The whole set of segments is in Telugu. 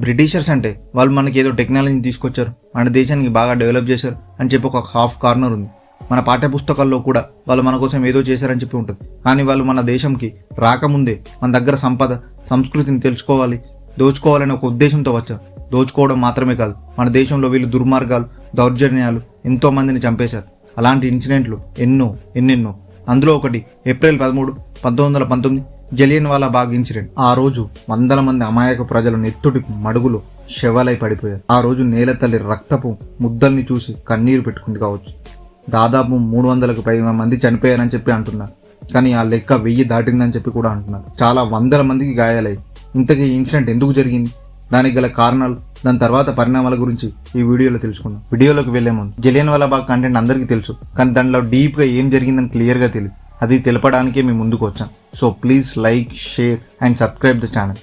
బ్రిటిషర్స్ అంటే వాళ్ళు మనకి ఏదో టెక్నాలజీని తీసుకొచ్చారు, మన దేశానికి బాగా డెవలప్ చేశారు అని చెప్పి ఒక హాఫ్ కార్నర్ ఉంది. మన పాఠ్య పుస్తకాల్లో కూడా వాళ్ళు మన కోసం ఏదో చేశారని చెప్పి ఉంటుంది. కానీ వాళ్ళు మన దేశంకి రాకముందే మన దగ్గర సంపద సంస్కృతిని తెలుసుకోవాలి, దోచుకోవాలనే ఒక ఉద్దేశంతో వచ్చారు. దోచుకోవడం మాత్రమే కాదు, మన దేశంలో వీళ్ళు దుర్మార్గాలు, దౌర్జన్యాలు ఎంతో మందిని చంపేశారు. అలాంటి ఇన్సిడెంట్లు ఎన్నెన్నో. అందులో ఒకటి ఏప్రిల్ 13, 1919 జలియన్ వాలా బాగ్ ఇన్సిడెంట్. ఆ రోజు వందల మంది అమాయక ప్రజలు నెత్తుటి మడుగులు శవాలై పడిపోయారు. ఆ రోజు నేల తల్లి రక్తపు ముద్దల్ని చూసి కన్నీరు పెట్టుకుంది కావచ్చు. దాదాపు 300కు పైగా మంది చనిపోయారని చెప్పి అంటున్నారు. కానీ ఆ లెక్క 1000 దాటిందని చెప్పి కూడా అంటున్నారు. చాలా వందల మందికి గాయాలయ్యాయి. ఇంతకీ ఇన్సిడెంట్ ఎందుకు జరిగింది, దానికి గల కారణాలు, దాని తర్వాత పరిణామాల గురించి ఈ వీడియోలో తెలుసుకుందాం. వీడియోలోకి వెళ్లే ముందు జలియన్ వాలా బాగ్ కంటెంట్ అందరికీ తెలుసు, కానీ దానిలో డీప్గా ఏం జరిగిందని క్లియర్గా తెలియదు. అది తెలపడానికే మేము ముందుకు వచ్చాం. So please like, share and subscribe the channel.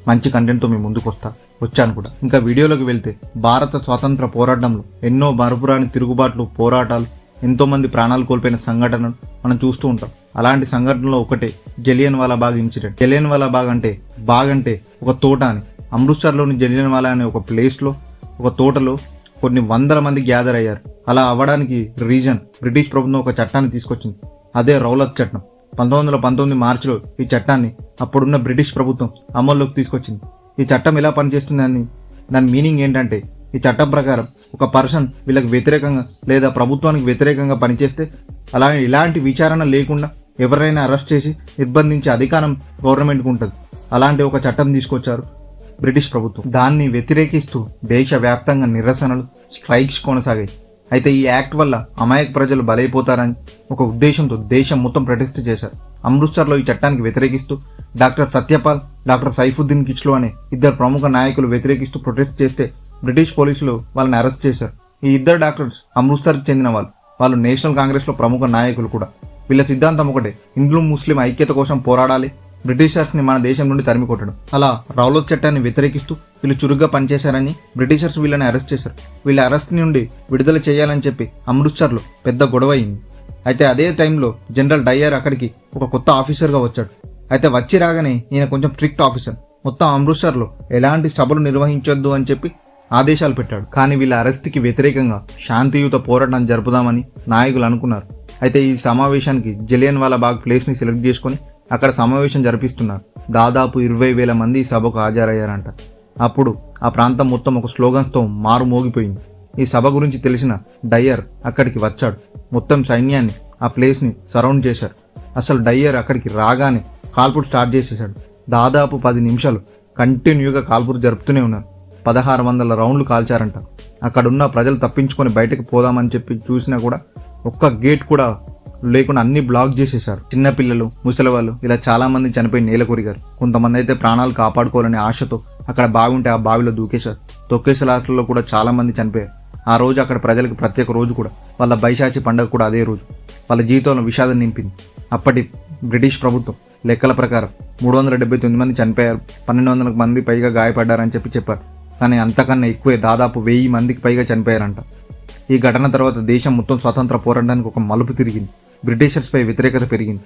మంచి కంటెంట్తో మేము ముందుకు వచ్చాను కూడా. ఇంకా వీడియోలోకి వెళ్తే, భారత స్వాతంత్ర పోరాటంలో ఎన్నో మరపురాని తిరుగుబాట్లు, పోరాటాలు, ఎంతోమంది ప్రాణాలు కోల్పోయిన సంఘటనలు మనం చూస్తూ ఉంటాం. అలాంటి సంఘటనలో ఒకటే జలియన్ వాలా బాగ్ ఇన్సిడెంట్. జలియన్ వాలా బాగ్ అంటే ఒక తోట అని. అమృత్సర్లోని జలియన్ వాలా అనే ఒక ప్లేస్లో, ఒక తోటలో కొన్ని వందల మంది గ్యాదర్ అయ్యారు. అలా అవ్వడానికి రీజన్, బ్రిటిష్ ప్రభుత్వం ఒక చట్టాన్ని తీసుకొచ్చింది. అదే రౌలత్ చట్టం. 1919 మార్చిలో ఈ చట్టాన్ని అప్పుడున్న బ్రిటిష్ ప్రభుత్వం అమల్లోకి తీసుకొచ్చింది. ఈ చట్టం ఎలా పనిచేస్తుందని, దాని మీనింగ్ ఏంటంటే, ఈ చట్టం ప్రకారం ఒక పర్సన్ వీళ్ళకి వ్యతిరేకంగా లేదా ప్రభుత్వానికి వ్యతిరేకంగా పనిచేస్తే ఇలాంటి విచారణ లేకుండా ఎవరైనా అరెస్ట్ చేసి నిర్బంధించే అధికారం గవర్నమెంట్కి ఉంటుంది. అలాంటి ఒక చట్టం తీసుకొచ్చారు బ్రిటిష్ ప్రభుత్వం. దాన్ని వ్యతిరేకిస్తూ దేశవ్యాప్తంగా నిరసనలు, స్ట్రైక్స్ కొనసాగాయి. అయితే ఈ యాక్ట్ వల్ల అమాయక ప్రజలు బలైపోతారని ఒక ఉద్దేశంతో దేశం మొత్తం ప్రొటెస్ట్ చేశారు. అమృత్సర్లో ఈ చట్టానికి వ్యతిరేకిస్తూ డాక్టర్ సత్యపాల్, డాక్టర్ సైఫుద్దీన్ కిచ్లు అనే ఇద్దరు ప్రముఖ నాయకులు వ్యతిరేకిస్తూ ప్రొటెస్ట్ చేస్తే బ్రిటిష్ పోలీసులు వాళ్ళని అరెస్ట్ చేశారు. ఈ ఇద్దరు డాక్టర్స్ అమృత్సర్కి చెందిన వాళ్ళు నేషనల్ కాంగ్రెస్లో ప్రముఖ నాయకులు కూడా. వీళ్ళ సిద్ధాంతం ఒకటే, హిందూ ముస్లిం ఐక్యత కోసం పోరాడాలి, బ్రిటిషర్స్ని మన దేశం నుండి తరిమి కొట్టడం. అలా రౌలత్ చట్టాన్ని వ్యతిరేకిస్తూ వీళ్ళు చురుగ్గా పనిచేశారని బ్రిటిషర్స్ వీళ్ళని అరెస్ట్ చేశారు. వీళ్ళ అరెస్ట్ నుండి విడుదల చేయాలని చెప్పి అమృత్సర్లో పెద్ద గొడవ అయింది. అయితే అదే టైంలో జనరల్ డయ్యర్ అక్కడికి ఒక కొత్త ఆఫీసర్గా వచ్చాడు. అయితే వచ్చి రాగానే ఈయన కొంచెం స్ట్రిక్ట్ ఆఫీసర్. మొత్తం అమృత్సర్లో ఎలాంటి సభలు నిర్వహించొద్దు అని చెప్పి ఆదేశాలు పెట్టాడు. కానీ వీళ్ళ అరెస్ట్కి వ్యతిరేకంగా శాంతియుత పోరాటం జరుపుదామని నాయకులు అనుకున్నారు. అయితే ఈ సమావేశానికి జలియన్ వాలా బాగ్ ప్లేస్ని సెలెక్ట్ చేసుకొని అక్కడ సమావేశం జరిపిస్తున్నారు. దాదాపు 20,000 మంది ఈ సభకు హాజరయ్యారంట. అప్పుడు ఆ ప్రాంతం మొత్తం ఒక స్లోగన్స్తో మారుమోగిపోయింది. ఈ సభ గురించి తెలిసిన డయ్యర్ అక్కడికి వచ్చాడు. మొత్తం సైన్యాన్ని ఆ ప్లేస్ని సరౌండ్ చేశారు. అసలు డయ్యర్ అక్కడికి రాగానే కాల్పులు స్టార్ట్ చేసేశాడు. దాదాపు 10 నిమిషాలు కంటిన్యూగా కాల్పులు జరుపుతూనే ఉన్నారు. 1600 రౌండ్లు కాల్చారంట. అక్కడున్న ప్రజలు తప్పించుకొని బయటకు పోదామని చెప్పి చూసినా కూడా ఒక్క గేట్ కూడా లేకుండా అన్ని బ్లాక్ చేసేశారు. చిన్నపిల్లలు, ముసలివాళ్ళు ఇలా చాలా మంది చనిపోయి నేల కొరిగారు. కొంతమంది అయితే ప్రాణాలు కాపాడుకోవాలనే ఆశతో అక్కడ బాగుంటే ఆ బావిలో దూకేశారు. తొక్కేసలాటలో కూడా చాలా మంది చనిపోయారు. ఆ రోజు అక్కడ ప్రజలకు ప్రత్యేక రోజు కూడా. వాళ్ళ బైశాచి పండుగ కూడా అదే రోజు. వాళ్ళ జీవితంలో విషాదం నింపింది. అప్పటి బ్రిటిష్ ప్రభుత్వం లెక్కల ప్రకారం 379 మంది చనిపోయారు, 1200 మంది పైగా గాయపడ్డారని చెప్పారు. కానీ అంతకన్నా ఎక్కువే, దాదాపు 1000 మందికి పైగా చనిపోయారంట. ఈ ఘటన తర్వాత దేశం మొత్తం స్వాతంత్ర పోరాటానికి ఒక మలుపు తిరిగింది. బ్రిటిషర్స్పై వ్యతిరేకత పెరిగింది.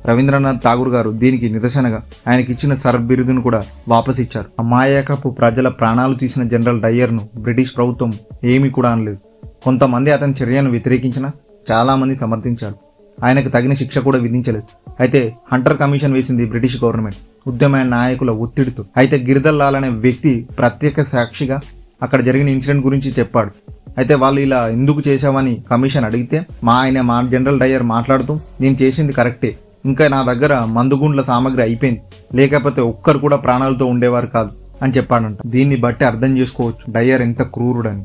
రవీంద్రనాథ్ ఠాగూర్ గారు దీనికి నిదర్శనగా ఆయనకి ఇచ్చిన సర్ బిరుదును కూడా వాపస్ ఇచ్చారు. అమాయకపు ప్రజల ప్రాణాలు తీసిన జనరల్ డయ్యర్ను బ్రిటిష్ ప్రభుత్వం ఏమీ కూడా అనలేదు. కొంతమంది అతని చర్యను వ్యతిరేకించినా చాలామంది సమర్థించారు. ఆయనకు తగిన శిక్ష కూడా విధించలేదు. అయితే హంటర్ కమిషన్ వేసింది బ్రిటిష్ గవర్నమెంట్ ఉద్యమ నాయకుల ఒత్తిడితో. అయితే గిరిధర్ లాల్ అనే వ్యక్తి ప్రత్యేక సాక్షిగా అక్కడ జరిగిన ఇన్సిడెంట్ గురించి చెప్పాడు. అయితే వాళ్ళు ఇలా ఎందుకు చేశామని కమిషన్ అడిగితే మా జనరల్ డయ్యర్ మాట్లాడుతూ, నేను చేసింది కరెక్టే, ఇంకా నా దగ్గర మందుగుండ్ల సామాగ్రి అయిపోయింది, లేకపోతే ఒక్కరు కూడా ప్రాణాలతో ఉండేవారు కాదు అని చెప్పాడంట. దీన్ని బట్టి అర్థం చేసుకోవచ్చు డయ్యర్ ఎంత క్రూరుడని.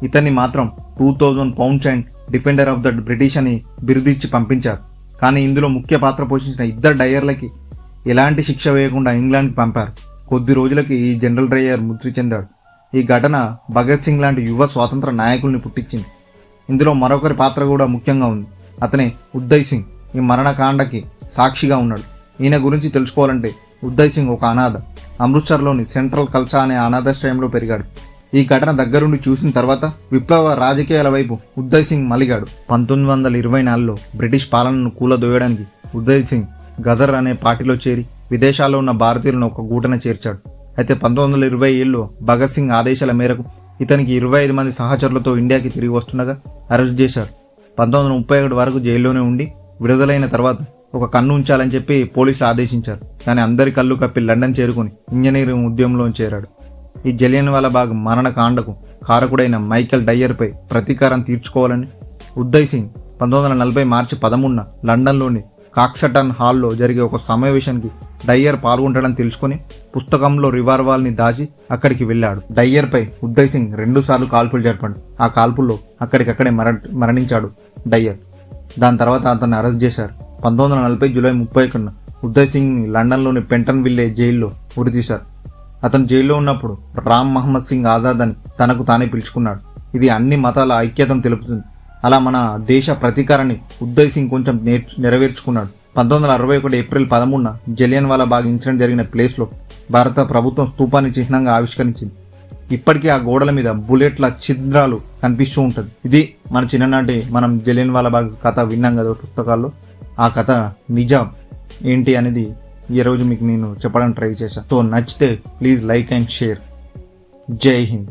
ఇతన్ని మాత్రం 2000 pounds and defender of the British అని బిరుదిచ్చి పంపించారు. కానీ ఇందులో ముఖ్య పాత్ర పోషించిన ఇద్దరు డయ్యర్లకి ఎలాంటి శిక్ష వేయకుండా ఇంగ్లాండ్కి పంపారు. కొద్ది రోజులకి ఈ జనరల్ డయ్యర్ మృతి చెందాడు. ఈ ఘటన భగత్ సింగ్ లాంటి యువ స్వాతంత్ర నాయకుల్ని పుట్టించింది. ఇందులో మరొకరి పాత్ర కూడా ముఖ్యంగా ఉంది. అతనే ఉద్దయ్ సింగ్ ఈ మరణకాండకి సాక్షిగా ఉన్నాడు. ఈయన గురించి తెలుసుకోవాలంటే, ఉద్దయ్ సింగ్ ఒక అనాథ. అమృత్సర్లోని సెంట్రల్ కల్సా అనే అనాథాశ్రయంలో పెరిగాడు. ఈ ఘటన దగ్గరుండి చూసిన తర్వాత విప్లవ రాజకీయాల వైపు ఉద్దయ్ సింగ్ మలిగాడు. 1924లో బ్రిటిష్ పాలనను కూలదోయడానికి ఉద్దయ్ సింగ్ గదర్ అనే పార్టీలో చేరి విదేశాల్లో ఉన్న భారతీయులను ఒక గూటన చేర్చాడు. అయితే 1927లో భగత్ సింగ్ ఆదేశాల మేరకు ఇతనికి 25 మంది సహచరులతో ఇండియాకి తిరిగి వస్తుండగా అరెస్ట్ చేశారు. 1931 వరకు జైల్లోనే ఉండి విడుదలైన తర్వాత ఒక కన్ను ఉంచాలని చెప్పి పోలీసులు ఆదేశించారు. కానీ అందరి కళ్ళు కప్పి లండన్ చేరుకుని ఇంజనీరింగ్ ఉద్యమంలో చేరాడు. ఈ జలియన్వాలాబాగ్ మరణకాండకు కారకుడైన మైకేల్ డయ్యర్పై ప్రతీకారం తీర్చుకోవాలని ఉదయ్ సింగ్ 1940 మార్చి 13న లండన్లోని కాక్సటన్ హాల్లో జరిగే ఒక సమావేశానికి డయ్యర్ పాల్గొంటాడని తెలుసుకుని పుస్తకంలో రివాల్వర్ని దాచి అక్కడికి వెళ్ళాడు. డయ్యర్పై ఉదయ్ సింగ్ 2 సార్లు కాల్పులు జరిపాడు. ఆ కాల్పుల్లో అక్కడికక్కడే మరణించాడు డయ్యర్. దాని తర్వాత అతన్ని అరెస్ట్ చేశారు. 1940 జూలై 31న ఉదయ్ సింగ్ని లండన్లోని పెంటన్ విల్లే జైల్లో ఉరితీశారు. అతను జైల్లో ఉన్నప్పుడు రామ్ మహమ్మద్ సింగ్ ఆజాద్ అని తనకు తానే పిలుచుకున్నాడు. ఇది అన్ని మతాల ఐక్యతను తెలుపుతుంది. అలా మన దేశ ప్రతీకారాన్ని ఉదయ్ సింగ్ కొంచెం నెరవేర్చుకున్నాడు. 1961 ఏప్రిల్ 13న జలియన్వాలాబాగ్ ఇన్సిడెంట్ జరిగిన ప్లేస్లో భారత ప్రభుత్వం స్తూపాన్ని చిహ్నంగా ఆవిష్కరించింది. ఇప్పటికీ ఆ గోడల మీద బుల్లెట్ల ఛిద్రాలు కనిపిస్తూ ఉంటుంది. ఇది మన చిన్ననాటి మనం జలియన్వాలాబాగ్ కథ విన్నాం కదా పుస్తకాల్లో. ఆ కథ నిజం ఏంటి అనేది ఈరోజు మీకు నేను చెప్పడానికి ట్రై చేశాను. సో నచ్చితే ప్లీజ్ లైక్ అండ్ షేర్. జై హింద్.